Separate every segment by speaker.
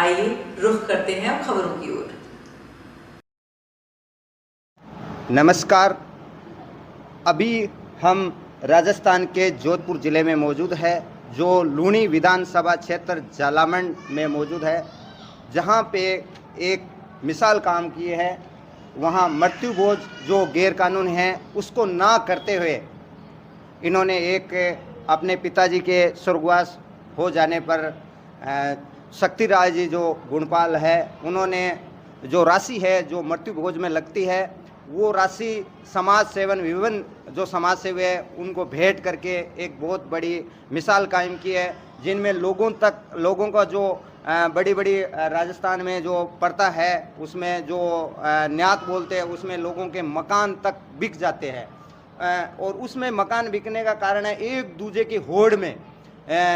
Speaker 1: आइए रुख करते हैं अब खबरों की ओर।
Speaker 2: नमस्कार। अभी हम राजस्थान के जोधपुर ज़िले में मौजूद है, जो लूणी विधानसभा क्षेत्र झालामंड में मौजूद है, जहां पे एक मिसाल काम की है। वहां मृत्यु भोज जो गैरकानून है उसको ना करते हुए इन्होंने एक अपने पिताजी के स्वर्गवास हो जाने पर शक्तिराज जी जो गुणपाल है, उन्होंने जो राशि है जो मृत्यु भोज में लगती है, वो राशि समाज सेवन विभिन्न जो समाज सेवी है उनको भेंट करके एक बहुत बड़ी मिसाल कायम की है, जिनमें लोगों का जो बड़ी बड़ी राजस्थान में जो प्रथा है उसमें जो न्यात बोलते हैं, उसमें लोगों के मकान तक बिक जाते हैं। और उसमें मकान बिकने का कारण है एक दूसरे की होड़ में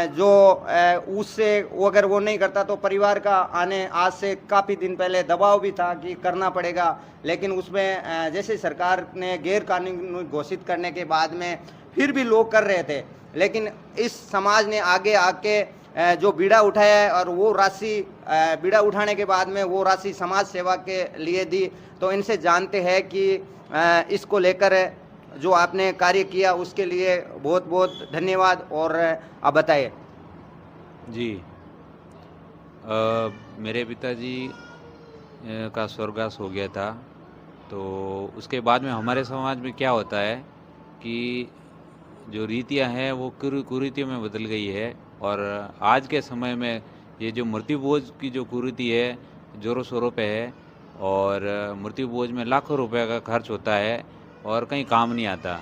Speaker 2: जो उससे वो अगर वो नहीं करता तो परिवार का आने आज से काफ़ी दिन पहले दबाव भी था कि करना पड़ेगा, लेकिन उसमें जैसे सरकार ने गैर कानूनी घोषित करने के बाद में फिर भी लोग कर रहे थे, लेकिन इस समाज ने आगे आके जो बीड़ा उठाया है और वो राशि बीड़ा उठाने के बाद में वो राशि समाज सेवा के लिए दी। तो इनसे जानते हैं कि इसको लेकर जो आपने कार्य किया उसके लिए बहुत बहुत धन्यवाद। और आप बताइए।
Speaker 3: जी, मेरे पिताजी का स्वर्गवास हो गया था, तो उसके बाद में हमारे समाज में क्या होता है कि जो रीतियां हैं वो कुरीतियों में बदल गई है। और आज के समय में ये जो मृत्यु भोज की जो कुरीति है ज़ोरों शोरों पे है, और मृत्यु भोज में लाखों रुपए का खर्च होता है और कहीं काम नहीं आता।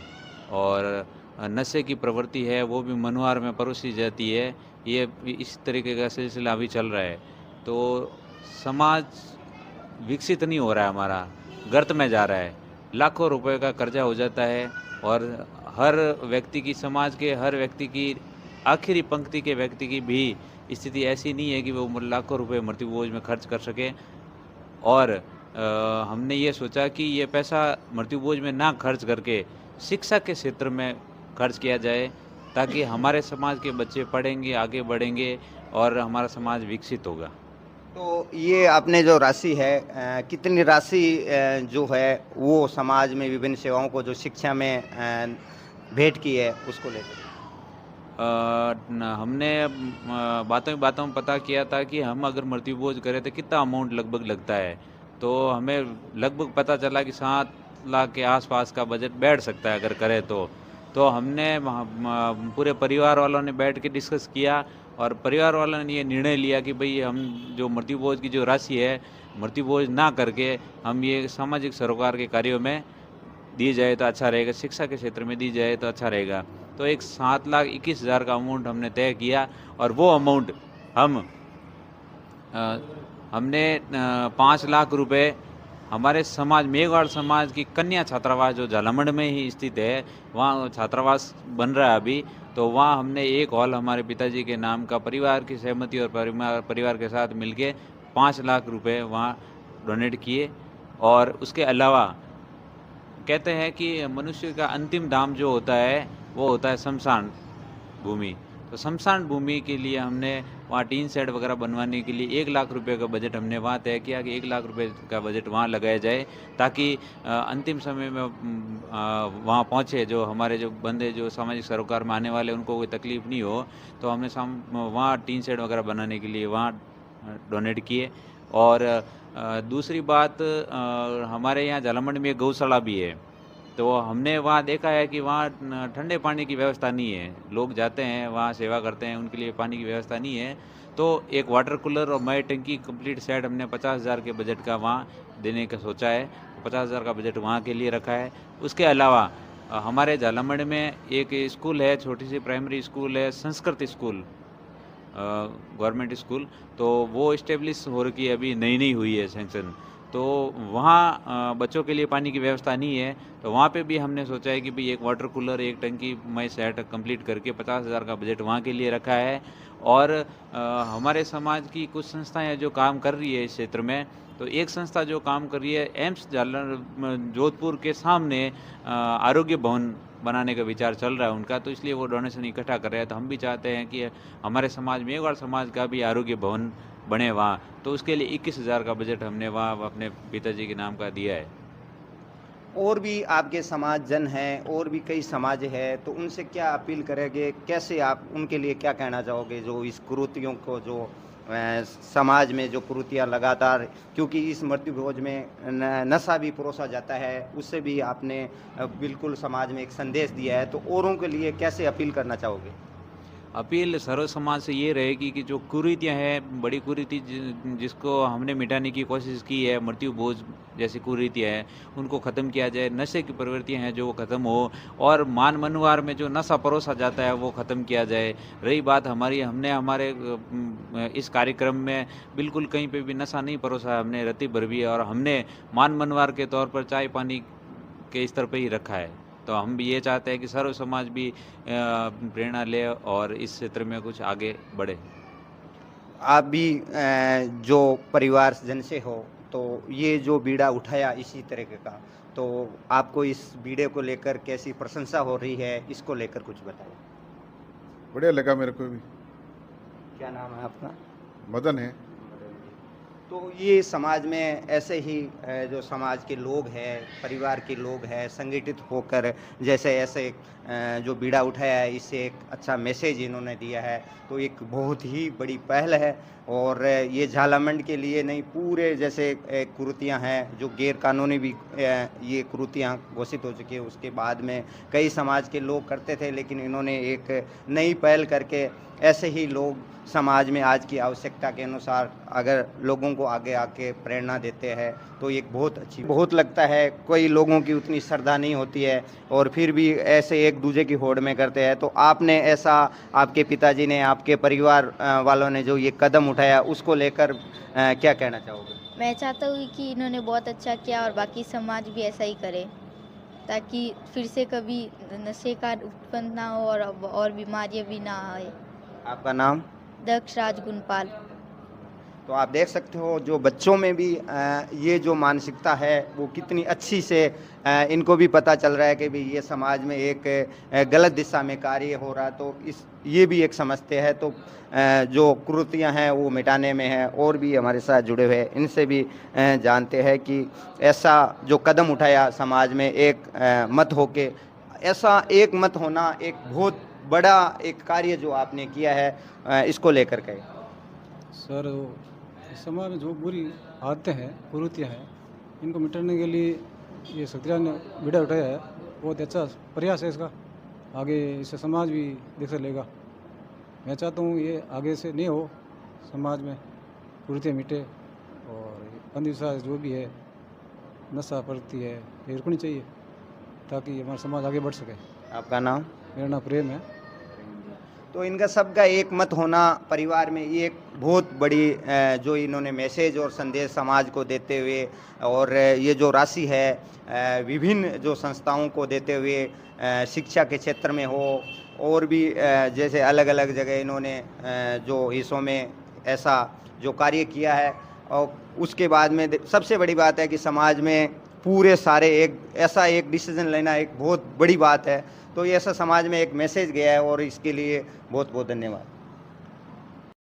Speaker 3: और नशे की प्रवृत्ति है वो भी मनुहार में परोसी जाती है। ये इस तरीके का सिलसिला अभी चल रहा है, तो समाज विकसित नहीं हो रहा है, हमारा गर्त में जा रहा है। लाखों रुपए का कर्जा हो जाता है और हर व्यक्ति की, समाज के हर व्यक्ति की, आखिरी पंक्ति के व्यक्ति की भी स्थिति ऐसी नहीं है कि वो लाखों रुपए मृत्यु भोज में खर्च कर सके। और हमने ये सोचा कि ये पैसा मृत्यु भोज में ना खर्च करके शिक्षा के क्षेत्र में खर्च किया जाए, ताकि हमारे समाज के बच्चे पढ़ेंगे, आगे बढ़ेंगे और हमारा समाज विकसित होगा।
Speaker 2: तो ये आपने जो राशि है कितनी राशि जो है वो समाज में विभिन्न सेवाओं को जो शिक्षा में भेंट की है उसको लेकर?
Speaker 3: हमने बातों में पता किया था कि हम अगर मृत्यु भोज करें तो कितना अमाउंट लगभग लगता है। तो हमें लगभग पता चला कि 7 लाख के आसपास का बजट बैठ सकता है अगर करें तो हमने पूरे परिवार वालों ने बैठ के डिस्कस किया, और परिवार वालों ने ये निर्णय लिया कि भाई हम जो मृत्यु भोज की जो राशि है मृत्यु भोज ना करके हम ये सामाजिक सरोकार के कार्यों में दी जाए तो अच्छा रहेगा, शिक्षा के क्षेत्र में दी जाए तो अच्छा रहेगा। तो एक 7,21,000 का अमाउंट हमने तय किया, और वो अमाउंट हमने 5 लाख रुपए हमारे समाज, मेघवाड़ समाज की कन्या छात्रावास जो झालामंड में ही स्थित है, वहाँ छात्रावास बन रहा है अभी, तो वहाँ हमने एक हॉल हमारे पिताजी के नाम का परिवार की सहमति और परिवार के साथ मिलके 5 लाख रुपए वहाँ डोनेट किए। और उसके अलावा कहते हैं कि मनुष्य का अंतिम धाम जो होता है वो होता है शमशान भूमि। तो शमशान भूमि के लिए हमने वहाँ टीन शेड वगैरह बनवाने के लिए 1 लाख रुपए का बजट हमने वहाँ तय किया कि 1 लाख रुपए का बजट वहाँ लगाया जाए, ताकि अंतिम समय में वहाँ पहुँचे जो हमारे जो बंदे जो सामाजिक सरोकार में आने वाले उनको कोई तकलीफ़ नहीं हो। तो हमने वहाँ टीन शेड वगैरह बनाने के लिए वहाँ डोनेट किए। और दूसरी बात, हमारे यहाँ झालामंड में गौशाला भी है, तो हमने वहाँ देखा है कि वहाँ ठंडे पानी की व्यवस्था नहीं है। लोग जाते हैं वहाँ सेवा करते हैं, उनके लिए पानी की व्यवस्था नहीं है। तो एक वाटर कूलर और मई टंकी कंप्लीट सेट हमने 50,000 के बजट का वहाँ देने का सोचा है। 50,000 का बजट वहाँ के लिए रखा है। उसके अलावा हमारे झालामंड में एक स्कूल है, छोटी सी प्राइमरी स्कूल है, संस्कृत स्कूल, गवर्नमेंट स्कूल, तो वो इस्टेब्लिश हो रखी है, अभी नई हुई है सैंक्शन। तो वहाँ बच्चों के लिए पानी की व्यवस्था नहीं है, तो वहाँ पे भी हमने सोचा है कि भाई एक वाटर कूलर, एक टंकी मई सेट कंप्लीट करके 50,000 का बजट वहाँ के लिए रखा है। और हमारे समाज की कुछ संस्थाएं जो काम कर रही है इस क्षेत्र में, तो एक संस्था जो काम कर रही है एम्स जोधपुर के सामने आरोग्य भवन बनाने का विचार चल रहा है उनका, तो इसलिए वो डोनेशन इकट्ठा कर रहे हैं। तो हम भी चाहते हैं कि हमारे समाज, मेघवाड़ समाज का भी आरोग्य भवन बने वहाँ, तो उसके लिए 21,000 का बजट हमने वहाँ अपने पिताजी के नाम का दिया है।
Speaker 2: और भी आपके समाज जन हैं, और भी कई समाज है, तो उनसे क्या अपील करेंगे, कैसे आप उनके लिए क्या कहना चाहोगे जो इस कुरीतियों को, जो समाज में जो कुरीतियाँ लगातार, क्योंकि इस मृत्यु भोज में नशा भी परोसा जाता है, उससे भी आपने बिल्कुल समाज में एक संदेश दिया है, तो औरों के लिए कैसे अपील करना चाहोगे?
Speaker 3: अपील सर्व समाज से ये रहेगी कि जो कुरीतियाँ हैं, बड़ी कुरीति जिसको हमने मिटाने की कोशिश की है, मृत्यु भोज जैसी कुरीतियाँ हैं, उनको ख़त्म किया जाए। नशे की प्रवृत्तियाँ हैं जो वो ख़त्म हो, और मान मनुवार में जो नशा परोसा जाता है वो ख़त्म किया जाए। रही बात हमारी, हमने हमारे इस कार्यक्रम में बिल्कुल कहीं पे भी नशा नहीं परोसा, हमने रत्ती भर भी, और हमने मान मनवार के तौर पर चाय पानी के स्तर पे ही रखा है। तो हम भी ये चाहते हैं कि सर्व समाज भी प्रेरणा ले और इस क्षेत्र में कुछ आगे बढ़े।
Speaker 2: आप भी जो परिवार जन से हो, तो ये जो बीड़ा उठाया इसी तरीके का, तो आपको इस बीड़े को लेकर कैसी प्रशंसा हो रही है, इसको लेकर कुछ बताइए।
Speaker 4: बढ़िया लगा मेरे को भी।
Speaker 2: क्या नाम है आपका?
Speaker 4: मदन है।
Speaker 2: तो ये समाज में ऐसे ही जो समाज के लोग हैं, परिवार के लोग हैं, संगठित होकर जैसे ऐसे जो बीड़ा उठाया है, इससे एक अच्छा मैसेज इन्होंने दिया है, तो एक बहुत ही बड़ी पहल है। और ये झालामंड के लिए नहीं, पूरे जैसे कुरीतियाँ हैं जो गैर कानूनी भी ये कुरीतियाँ घोषित हो चुकी है, उसके बाद में कई समाज के लोग करते थे, लेकिन इन्होंने एक नई पहल करके ऐसे ही लोग समाज में आज की आवश्यकता के अनुसार अगर लोगों को आगे आके प्रेरणा देते हैं, तो एक बहुत अच्छी, बहुत लगता है कोई लोगों की उतनी श्रद्धा नहीं होती है और फिर भी ऐसे एक दूसरे की होड़ में करते हैं। तो आपने ऐसा, आपके पिताजी ने, आपके परिवार वालों ने जो ये कदम उठाया, उसको लेकर क्या कहना चाहोगे?
Speaker 5: मैं चाहता हूँ कि इन्होंने बहुत अच्छा किया और बाकी समाज भी ऐसा ही करे, ताकि फिर से कभी नशे का उत्पन्न ना हो और बीमारियाँ भी ना आए।
Speaker 2: आपका नाम?
Speaker 5: दक्ष राज गुणपाल।
Speaker 2: तो आप देख सकते हो जो बच्चों में भी ये जो मानसिकता है वो कितनी अच्छी से इनको भी पता चल रहा है कि भाई ये समाज में एक गलत दिशा में कार्य हो रहा है, तो ये भी एक समझते हैं। तो जो कुरीतियाँ हैं वो मिटाने में है। और भी हमारे साथ जुड़े हुए हैं, इनसे भी जानते हैं कि ऐसा जो कदम उठाया समाज में, एक मत होके, ऐसा एक मत होना एक बहुत बड़ा एक कार्य जो आपने किया है, इसको लेकर के।
Speaker 6: सर, इस समाज में जो बुरी आदतें हैं, कुरीतियाँ हैं, इनको मिटाने के लिए ये शक्तिराज ने बीड़ा उठाया है, बहुत अच्छा प्रयास है इसका। आगे इससे समाज भी दिखा लेगा। मैं चाहता हूँ ये आगे से नहीं हो, समाज में कुरीतियाँ मिटे और अंधविश्वास जो भी है, नशा प्रवृत्ति है, ये रुकनी चाहिए ताकि हमारा समाज आगे बढ़ सके।
Speaker 2: आपका नाम?
Speaker 6: मेरा नाम प्रेम है।
Speaker 2: तो इनका सबका एक मत होना परिवार में, ये एक बहुत बड़ी जो इन्होंने मैसेज और संदेश समाज को देते हुए, और ये जो राशि है विभिन्न जो संस्थाओं को देते हुए, शिक्षा के क्षेत्र में हो और भी जैसे अलग अलग जगह इन्होंने जो हिस्सों में ऐसा जो कार्य किया है। और उसके बाद में सबसे बड़ी बात है कि समाज में पूरे सारे एक ऐसा एक डिसीजन लेना एक बहुत बड़ी बात है। तो ये ऐसा समाज में एक मैसेज गया है और इसके लिए बहुत बहुत धन्यवाद।